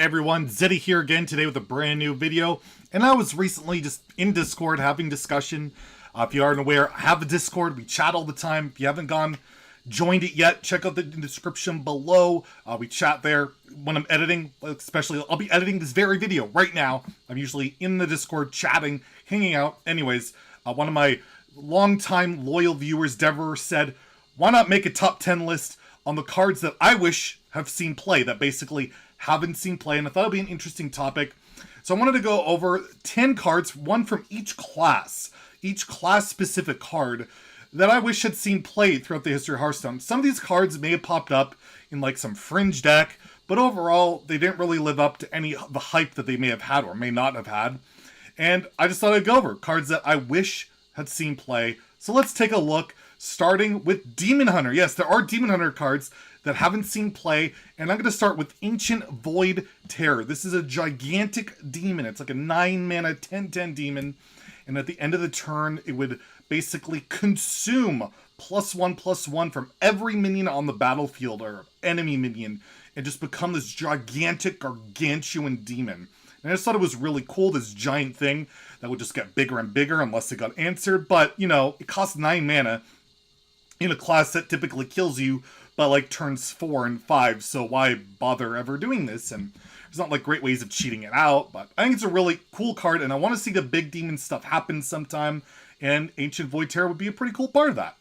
Everyone, Zeddy here again today with a brand new video. And I was recently just in Discord having discussion. If you aren't aware, I have a Discord. We chat all the time. If you haven't joined it yet, check out the description below. We chat there when I'm editing, especially I'll be editing this very video right now. I'm usually in the Discord chatting, hanging out. Anyways, one of my longtime loyal viewers, Dever, said, why not make a top 10 list on the cards that I wish have seen play, that basically haven't seen play, and I thought it would be an interesting topic. So I wanted to go over 10 cards, one from each class-specific card, that I wish had seen play throughout the history of Hearthstone. Some of these cards may have popped up in like some fringe deck, but overall, they didn't really live up to any of the hype that they may have had or may not have had. And I just thought I'd go over cards that I wish had seen play. So let's take a look, starting with Demon Hunter. Yes, there are Demon Hunter cards that haven't seen play, and I'm going to start with Ancient Void Terror. This is a gigantic demon. It's like a 9-mana, 10/10 demon, and at the end of the turn, it would basically consume +1/+1 from every minion on the battlefield, or enemy minion, and just become this gigantic, gargantuan demon. And I just thought it was really cool, this giant thing that would just get bigger and bigger unless it got answered, but, you know, it costs 9 mana in a class that typically kills you by like turns 4 and 5, so why bother ever doing this? And there's not like great ways of cheating it out, but I think it's a really cool card, and I want to see the big demon stuff happen sometime, and Ancient Void Terror would be a pretty cool part of that.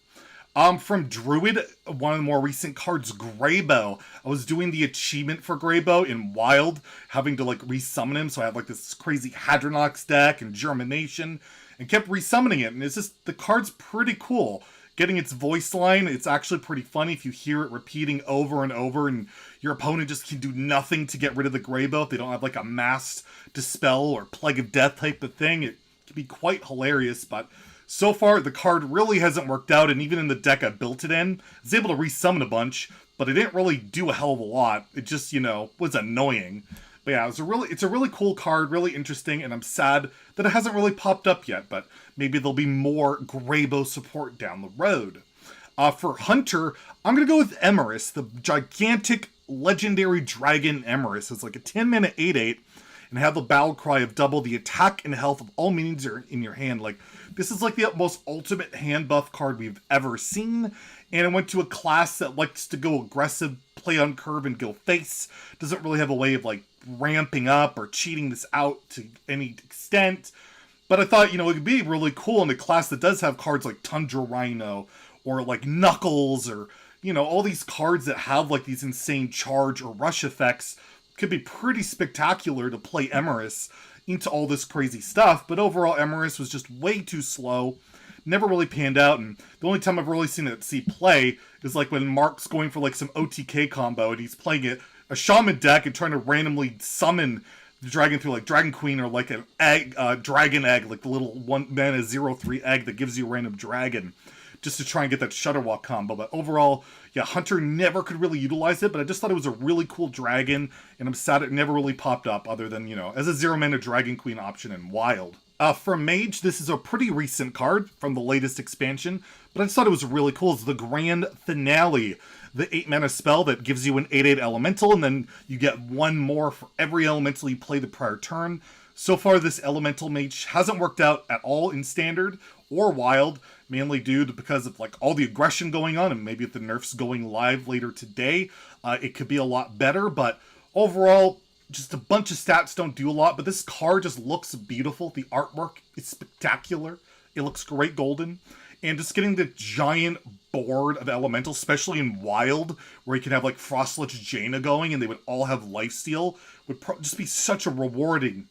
From Druid, one of the more recent cards, Greybow. I was doing the achievement for Greybow in Wild, having to like resummon him, so I had like this crazy Hadronox deck and Germination, and kept resummoning it, and it's just, the card's pretty cool. Getting its voice line, it's actually pretty funny if you hear it repeating over and over, and your opponent just can do nothing to get rid of the Greybow if they don't have like a Mass Dispel or Plague of Death type of thing. It can be quite hilarious, but so far the card really hasn't worked out, and even in the deck I built it in, I was able to resummon a bunch, but it didn't really do a hell of a lot. It just, you know, was annoying. But yeah, it's a really cool card, really interesting, and I'm sad that it hasn't really popped up yet, but maybe there'll be more Greybow support down the road. For Hunter, I'm going to go with Emrys, the gigantic legendary dragon Emrys. It's like a 10-mana 8/8, and have the battle cry of double the attack and health of all minions in your hand. Like, this is like the most ultimate hand buff card we've ever seen, and it went to a class that likes to go aggressive, play on curve, and go face. Doesn't really have a way of like ramping up or cheating this out to any extent. But I thought, you know, it would be really cool in a class that does have cards like Tundra Rhino or like Knuckles, or, you know, all these cards that have like these insane charge or rush effects. Could be pretty spectacular to play Emrys into all this crazy stuff. But overall, Emrys was just way too slow. Never really panned out, and the only time I've really seen it play is like when Mark's going for like some OTK combo and he's playing a Shaman deck and trying to randomly summon the dragon through like Dragon Queen, or like an egg, dragon egg, like the little 1-mana 0/3 egg that gives you a random dragon, just to try and get that Shutterwalk combo. But overall, yeah, Hunter never could really utilize it, but I just thought it was a really cool dragon, and I'm sad it never really popped up other than, you know, as a 0-mana Dragon Queen option in Wild. From Mage, this is a pretty recent card from the latest expansion, but I just thought it was really cool. It's the Grand Finale, the 8-mana spell that gives you an 8/8 elemental, and then you get one more for every elemental you play the prior turn. So far, this elemental mage hasn't worked out at all in Standard or Wild, mainly due to because of like all the aggression going on, and maybe if the nerf's going live later today, it could be a lot better. But overall, just a bunch of stats don't do a lot, but this card just looks beautiful. The artwork is spectacular. It looks great golden. And just getting the giant board of elementals, especially in Wild, where you can have like Frostlich Jaina going and they would all have lifesteal, would just be such a rewarding,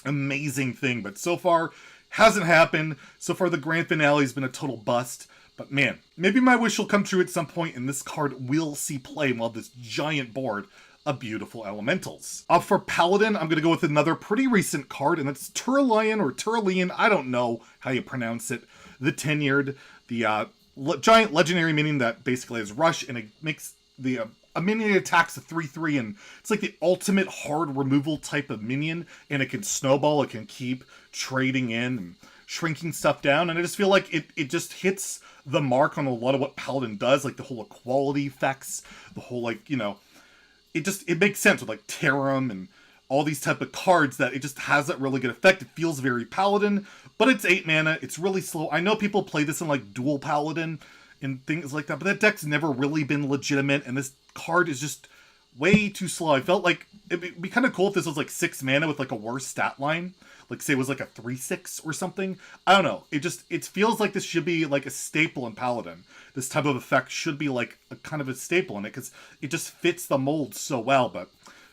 amazing thing. But so far, hasn't happened. So far, the Grand Finale has been a total bust. But man, maybe my wish will come true at some point, and this card will see play while this giant board of beautiful elementals. For Paladin, I'm going to go with another pretty recent card, and that's Turlian or Turlian, I don't know how you pronounce it. The Tenured, the giant legendary minion that basically has rush, and it makes the a minion attacks a 3/3, and it's like the ultimate hard removal type of minion, and it can snowball, it can keep trading in and shrinking stuff down, and I just feel like it just hits the mark on a lot of what Paladin does, like the whole equality effects, the whole, like, you know, it makes sense with like Tarim and all these type of cards that it just has that really good effect. It feels very Paladin, but it's 8 mana. It's really slow. I know people play this in like dual Paladin and things like that, but that deck's never really been legitimate, and this card is just way too slow. I felt like it'd be kind of cool if this was like 6 mana with like a worse stat line. Like say it was like a 3/6 or something. I don't know. It feels like this should be like a staple in Paladin. This type of effect should be like a kind of a staple in it because it just fits the mold so well. But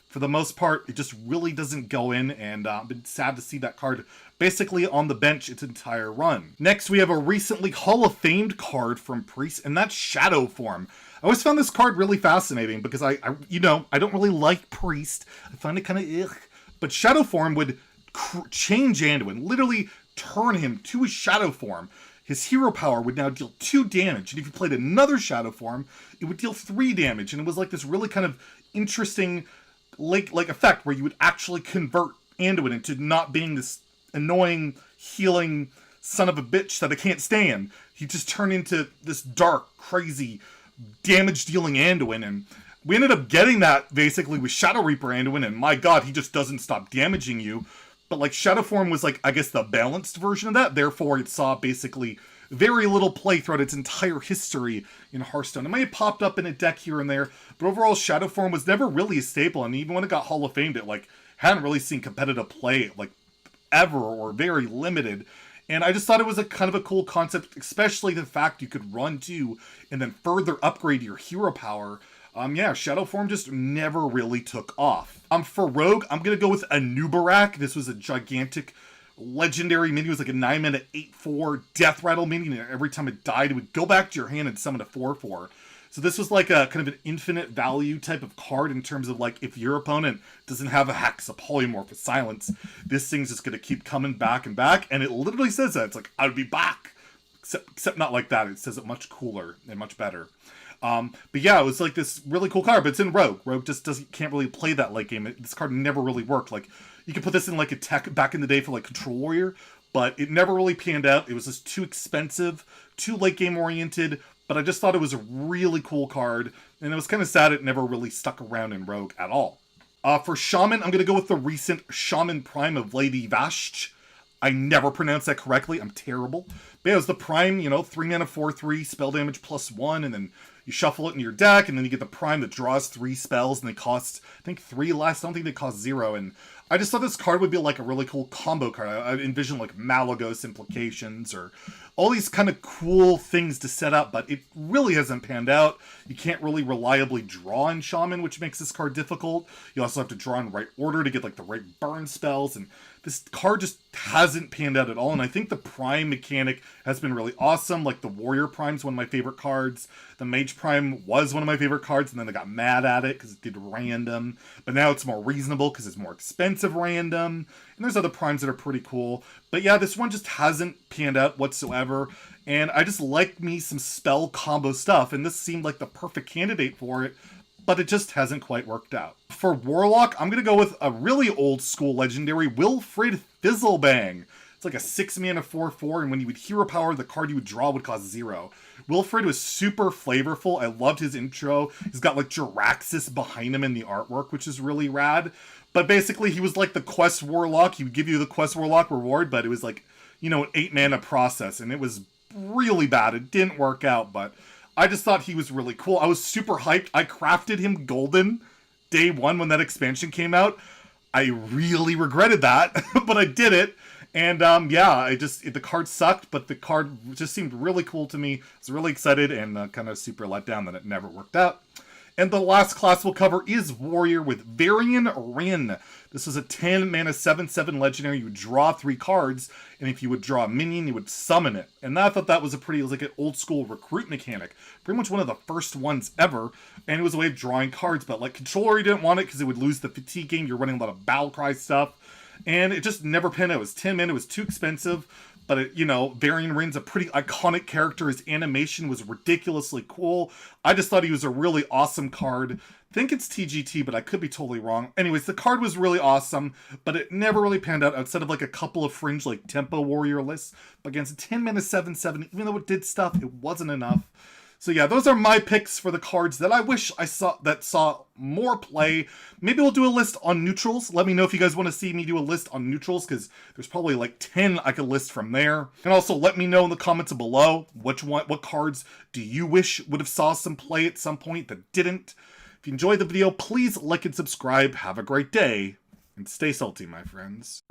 for the most part, it just really doesn't go in, and I've been sad to see that card basically on the bench its entire run. Next, we have a recently Hall of Famed card from Priest, and that's Shadow Form. I always found this card really fascinating because I don't really like Priest. I find it kind of ugh. But Shadow Form would change Anduin, literally turn him to his Shadow Form. His hero power would now deal 2 damage, and if you played another Shadow Form, it would deal 3 damage, and it was like this really kind of interesting like effect where you would actually convert Anduin into not being this annoying healing son of a bitch that I can't stand. He just turned into this dark, crazy, damage-dealing Anduin, and we ended up getting that basically with Shadow Reaper Anduin, and my god, he just doesn't stop damaging you. But like Shadow Form was like, I guess, the balanced version of that, therefore it saw basically very little play throughout its entire history in Hearthstone. It might have popped up in a deck here and there, but overall Shadow Form was never really a staple, and even when it got Hall of Famed, it like hadn't really seen competitive play like ever, or very limited. And I just thought it was a kind of a cool concept, especially the fact you could run 2 and then further upgrade your hero power. Yeah, Shadow Form just never really took off. For Rogue, I'm gonna go with Anubarak. This was a gigantic legendary mini. It was like a 9 mana 8/4 Death Rattle mini, and every time it died, it would go back to your hand and summon a 4/4. So this was like a kind of an infinite value type of card in terms of like, if your opponent doesn't have a Hex, a Polymorph, a Silence, this thing's just gonna keep coming back and back, and it literally says that. It's like, I would be back. Except not like that. It says it much cooler and much better. But yeah, it was like this really cool card, but it's in Rogue. Rogue just can't really play that late game. This card never really worked. Like, you could put this in like a tech back in the day for like Control Warrior, but it never really panned out. It was just too expensive, too late game oriented, but I just thought it was a really cool card, and it was kind of sad it never really stuck around in Rogue at all. For Shaman, I'm going to go with the recent Shaman Prime of Lady Vashj. I never pronounced that correctly. I'm terrible. But yeah, it was the Prime, 3 mana 4/3, spell damage +1, and then you shuffle it in your deck, and then you get the Prime that draws 3 spells, and they cost, I think, 3 less. I don't think they cost 0. And I just thought this card would be like a really cool combo card. I envisioned like Malagos implications or all these kind of cool things to set up, but it really hasn't panned out. You can't really reliably draw in Shaman, which makes this card difficult. You also have to draw in right order to get like the right burn spells, and this card just hasn't panned out at all. And I think the Prime mechanic has been really awesome. Like the Warrior Prime's one of my favorite cards. The Mage Prime was one of my favorite cards, and then they got mad at it because it did random. But now it's more reasonable because it's more expensive random. And there's other Primes that are pretty cool. But yeah, this one just hasn't panned out whatsoever. And I just like me some spell combo stuff, and this seemed like the perfect candidate for it, but it just hasn't quite worked out. For Warlock, I'm going to go with a really old school legendary, Wilfred Fizzlebang. It's like a 6 mana 4/4, and when you would hero power, the card you would draw would cost 0. Wilfred was super flavorful. I loved his intro. He's got like Jiraxis behind him in the artwork, which is really rad. But basically, he was like the Quest Warlock. He would give you the Quest Warlock reward, but it was like, an 8 mana process, and it was really bad. It didn't work out, but I just thought he was really cool. I was super hyped. I crafted him golden day 1 when that expansion came out. I really regretted that, but I did it. And yeah, the card sucked, but the card just seemed really cool to me. I was really excited and kind of super let down that it never worked out. And the last class we'll cover is Warrior with Varian Wrynn. This is a 10 mana 7/7 legendary. You would draw 3 cards, and if you would draw a minion, you would summon it. And I thought that was it was like an old school recruit mechanic. Pretty much one of the first ones ever, and it was a way of drawing cards. But like Controller, you didn't want it because it would lose the fatigue game. You're running a lot of battle cry stuff, and it just never panned out. It was 10 mana, it was too expensive. But, Varian Wrynn's a pretty iconic character. His animation was ridiculously cool. I just thought he was a really awesome card. I think it's TGT, but I could be totally wrong. Anyways, the card was really awesome, but it never really panned out outside of like a couple of fringe like Tempo Warrior lists. But against a 10 mana 7/7, even though it did stuff, it wasn't enough. So yeah, those are my picks for the cards that I wish I saw more play. Maybe we'll do a list on neutrals. Let me know if you guys want to see me do a list on neutrals, because there's probably like 10 I could list from there. And also let me know in the comments below what cards do you wish would have saw some play at some point that didn't. If you enjoyed the video, please like and subscribe. Have a great day, and stay salty, my friends.